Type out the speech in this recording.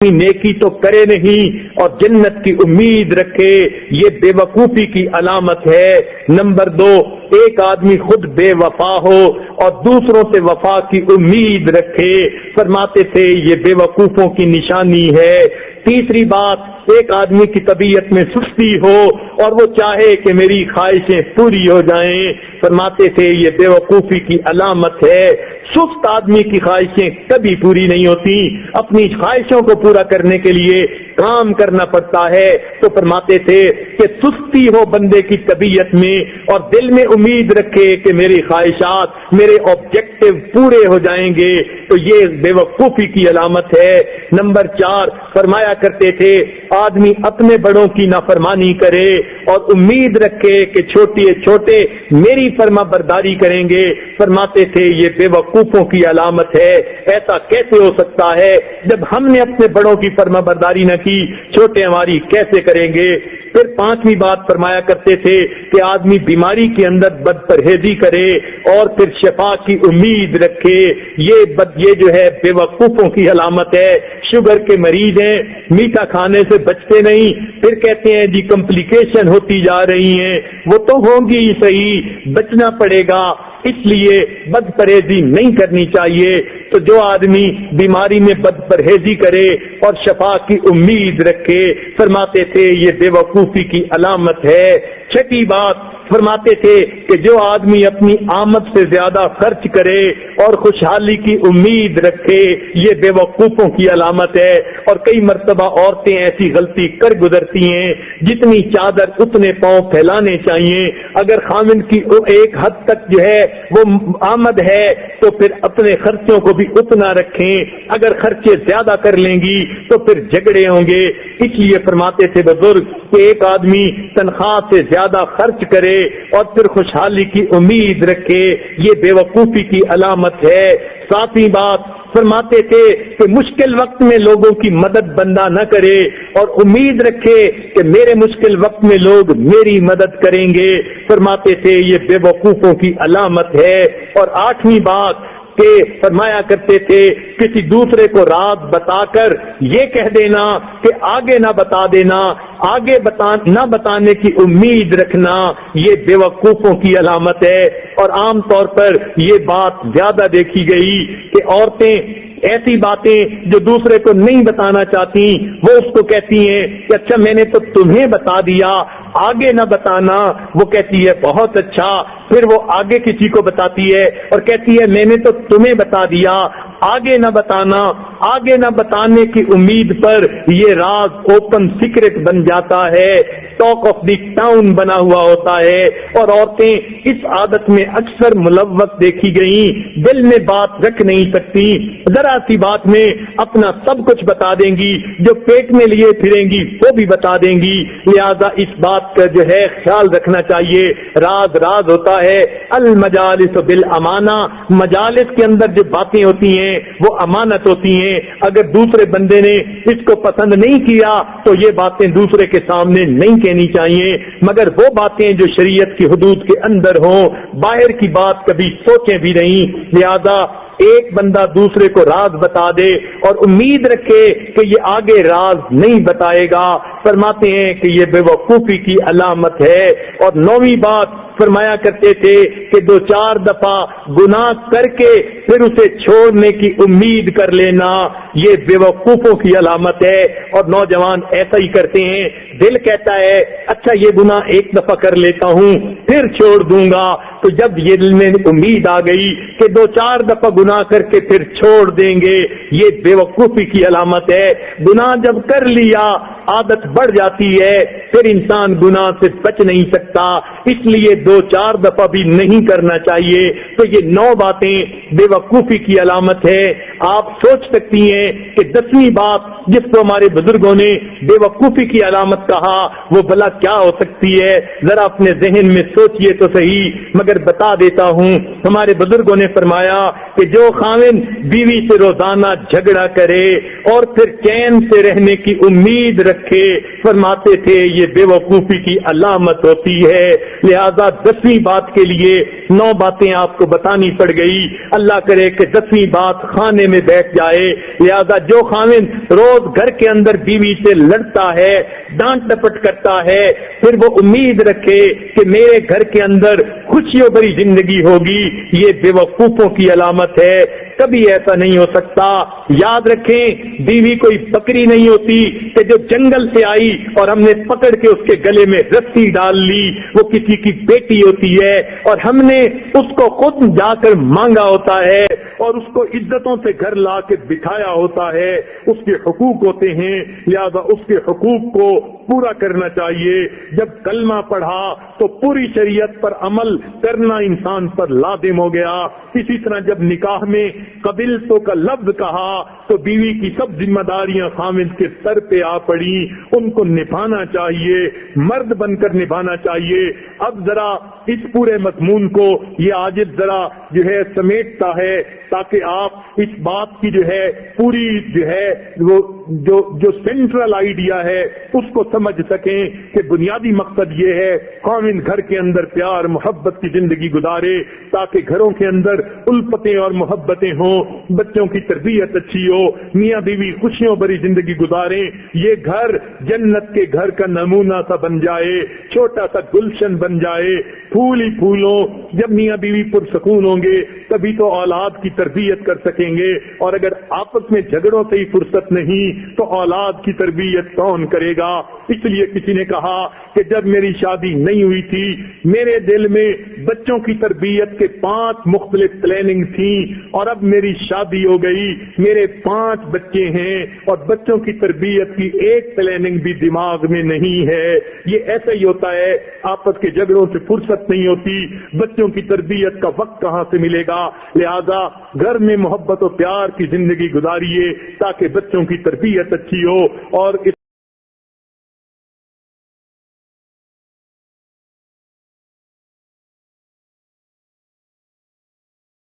نیکی تو کرے نہیں اور جنت کی امید رکھے، یہ بے وقوفی کی علامت ہے۔ نمبر 2، ایک آدمی خود بے وفا ہو اور دوسروں سے وفا کی امید رکھے، فرماتے تھے یہ بے وقوفوں کی نشانی ہے۔ تیسری بات، ایک آدمی کی طبیعت میں سستی ہو اور وہ چاہے کہ میری خواہشیں پوری ہو جائیں، فرماتے تھے یہ بے وقوفی کی علامت ہے۔ سست آدمی کی خواہشیں کبھی پوری نہیں ہوتی، اپنی خواہشوں کو پورا کرنے کے لیے کام کرنا پڑتا ہے، تو فرماتے تھے کہ سستی ہو بندے کی طبیعت میں اور دل میں امید رکھے کہ میری خواہشات، میرے آبجیکٹو پورے ہو جائیں گے، تو یہ بے وقوفی کی علامت ہے۔ نمبر 4، فرمایا کرتے تھے آدمی اپنے بڑوں کی نافرمانی کرے اور امید رکھے کہ چھوٹے میری فرما برداری کریں گے، فرماتے تھے یہ بے وقوفوں کی علامت ہے۔ ایسا کیسے ہو سکتا ہے؟ جب ہم نے اپنے بڑوں کی فرما برداری نہ کی، چھوٹے ہماری کیسے کریں گے؟ پھر 5ویں بات فرمایا کرتے تھے کہ آدمی بیماری کے اندر بد پرہیزی کرے اور پھر شفا کی امید رکھے، یہ جو ہے بے وقوفوں کی علامت ہے۔ شوگر کے مریض ہیں، میٹھا کھانے سے بچتے نہیں، پھر کہتے ہیں جی کمپلیکیشن ہوتی جا رہی ہیں، وہ تو ہوں گی ہی صحیح، بچنا پڑے گا، اس لیے بد پرہیزی نہیں کرنی چاہیے۔ تو جو آدمی بیماری میں بد پرہیزی کرے اور شفا کی امید رکھے، فرماتے تھے یہ بے وقوفی کی علامت ہے۔ 6 بات فرماتے تھے کہ جو آدمی اپنی آمد سے زیادہ خرچ کرے اور خوشحالی کی امید رکھے، یہ بے وقوفوں کی علامت ہے۔ اور کئی مرتبہ عورتیں ایسی غلطی کر گزرتی ہیں، جتنی چادر اتنے پاؤں پھیلانے چاہیے۔ اگر خامن کی ایک حد تک جو ہے وہ آمد ہے تو پھر اپنے خرچوں کو بھی اتنا رکھیں، اگر خرچے زیادہ کر لیں گی تو پھر جھگڑے ہوں گے۔ اس لیے فرماتے تھے بزرگ کہ ایک آدمی تنخواہ سے زیادہ خرچ کرے اور پھر خوشحالی کی امید رکھے، یہ بے وقوفی کی علامت ہے۔ 7ویں بات فرماتے تھے کہ مشکل وقت میں لوگوں کی مدد بندہ نہ کرے اور امید رکھے کہ میرے مشکل وقت میں لوگ میری مدد کریں گے، فرماتے تھے یہ بے وقوفوں کی علامت ہے۔ اور 8ویں بات کہ فرمایا کرتے تھے کسی دوسرے کو راز بتا کر یہ کہہ دینا کہ آگے نہ بتا دینا، آگے نہ بتانے کی امید رکھنا، یہ بے وقوفوں کی علامت ہے۔ اور عام طور پر یہ بات زیادہ دیکھی گئی کہ عورتیں ایسی باتیں جو دوسرے کو نہیں بتانا چاہتی وہ اس کو کہتی ہیں کہ اچھا میں نے تو تمہیں بتا دیا، آگے نہ بتانا، وہ کہتی ہے بہت اچھا، پھر وہ آگے کسی کو بتاتی ہے اور کہتی ہے میں نے تو تمہیں بتا دیا، آگے نہ بتانا، آگے نہ بتانے کی امید پر یہ راز اوپن سیکرٹ بن جاتا ہے، ٹاک آف دی ٹاؤن بنا ہوا ہوتا ہے۔ اور عورتیں اس عادت میں اکثر ملوث دیکھی گئیں، دل میں بات رکھ نہیں سکتی، ذرا سی بات میں اپنا سب کچھ بتا دیں گی، جو پیٹ میں لیے پھریں گی وہ بھی بتا دیں گی۔ لہذا اس بات کا جو ہے خیال رکھنا چاہیے، راز راز ہوتا ہے۔ المجالس بالامانہ، مجالس کے اندر جو باتیں ہوتی ہیں وہ امانت ہوتی ہیں، اگر دوسرے بندے نے اس کو پسند نہیں کیا تو یہ باتیں دوسرے کے سامنے نہیں کہنی چاہیے، مگر وہ باتیں جو شریعت کی حدود کے اندر ہوں، باہر کی بات کبھی سوچیں بھی نہیں۔ لہذا ایک بندہ دوسرے کو راز بتا دے اور امید رکھے کہ یہ آگے راز نہیں بتائے گا، فرماتے ہیں کہ یہ بے وقوفی کی علامت ہے۔ اور 9ویں بات فرمایا کرتے تھے کہ 2-4 دفعہ گناہ کر کے پھر اسے چھوڑنے کی امید کر لینا، یہ بے وقوفوں کی علامت ہے۔ اور نوجوان ایسا ہی کرتے ہیں، دل کہتا ہے اچھا یہ گناہ ایک دفعہ کر لیتا ہوں پھر چھوڑ دوں گا، تو جب یہ دل میں امید آ گئی کہ 2-4 دفعہ گناہ کر کے پھر چھوڑ دیں گے، یہ بے وقوفی کی علامت ہے۔ گناہ جب کر لیا عادت بڑھ جاتی ہے، پھر انسان گناہ سے بچ نہیں سکتا، اس لیے 2-4 دفعہ بھی نہیں کرنا چاہیے۔ تو یہ 9 باتیں بے وقوفی کی علامت ہے۔ آپ سوچ سکتی ہیں کہ 10ویں بات جس کو ہمارے بزرگوں نے بے وقوفی کی علامت کہا وہ بھلا کیا ہو سکتی ہے؟ ذرا اپنے ذہن میں سوچئے تو صحیح، مگر بتا دیتا ہوں۔ ہمارے بزرگوں نے فرمایا کہ جو خاوند بیوی سے روزانہ جھگڑا کرے اور پھر چین سے رہنے کی امید رکھے رکھے، فرماتے تھے یہ بے وقوفی کی علامت ہوتی ہے۔ لہذا 10ویں بات کے لیے 9 باتیں آپ کو بتانی پڑ گئی، اللہ کرے کہ 10ویں بات خانے میں بیٹھ جائے۔ لہذا جو خاوند روز گھر کے اندر بیوی سے لڑتا ہے، ڈانٹ ڈپٹ کرتا ہے، پھر وہ امید رکھے کہ میرے گھر کے اندر خوشیوں بھری زندگی ہوگی، یہ بے وقوفوں کی علامت ہے، کبھی ایسا نہیں ہو سکتا۔ یاد رکھیں بیوی کوئی بکری نہیں ہوتی کہ جو جنگل سے آئی اور ہم نے پکڑ کے اس کے گلے میں رسی ڈال لی، وہ کسی کی بیٹی ہوتی ہے اور ہم نے اس کو خود جا کر مانگا ہوتا ہے اور اس کو عزتوں سے گھر لا کے بٹھایا ہوتا ہے، اس کے حقوق ہوتے ہیں، لہذا اس کے حقوق کو پورا کرنا چاہیے۔ جب کلمہ پڑھا تو پوری شریعت پر عمل کرنا انسان پر لازم ہو گیا۔ اسی طرح جب نکاح میں قبلتو کا لفظ کہا تو بیوی کی سب ذمہ داریاں خاوند کے سر پہ آ پڑی، ان کو نبھانا چاہیے، مرد بن کر نبھانا چاہیے۔ اب ذرا اس پورے مضمون کو یہ عاجز ذرا جو ہے سمیٹتا ہے تاکہ آپ اس بات کی جو ہے پوری جو ہے وہ جو سینٹرل آئیڈیا ہے اس کو سمجھ سکیں کہ بنیادی مقصد یہ ہے خاوند گھر کے اندر پیار محبت کی زندگی گزارے تاکہ گھروں کے اندر الفتیں اور محبتیں ہوں، بچوں کی تربیت اچھی ہو، میاں بیوی خوشیوں بھری زندگی گزاریں، یہ گھر جنت کے گھر کا نمونہ سا بن جائے، چھوٹا سا گلشن بن جائے، پھول ہی پھول ہو۔ جب میاں بیوی پرسکون ہوں گے تبھی تو اولاد کی تربیت کر سکیں گے، اور اگر آپس میں جھگڑوں سے ہی فرصت نہیں تو اولاد کی تربیت کون کرے گا؟ اس لیے کسی نے کہا کہ جب میری شادی نہیں ہوئی تھی میرے دل میں بچوں کی تربیت کے 5 مختلف پلاننگ تھی، اور اب میری شادی ہو گئی، میرے 5 بچے ہیں اور بچوں کی تربیت کی ایک پلاننگ بھی دماغ میں نہیں ہے۔ یہ ایسا ہی ہوتا ہے، آپس کے جھگڑوں سے فرصت نہیں ہوتی، بچوں کی تربیت کا وقت کہاں سے ملے گا؟ لہذا گھر میں محبت و پیار کی زندگی گزاریے تاکہ بچوں کی تربیت اچھی ہو، اور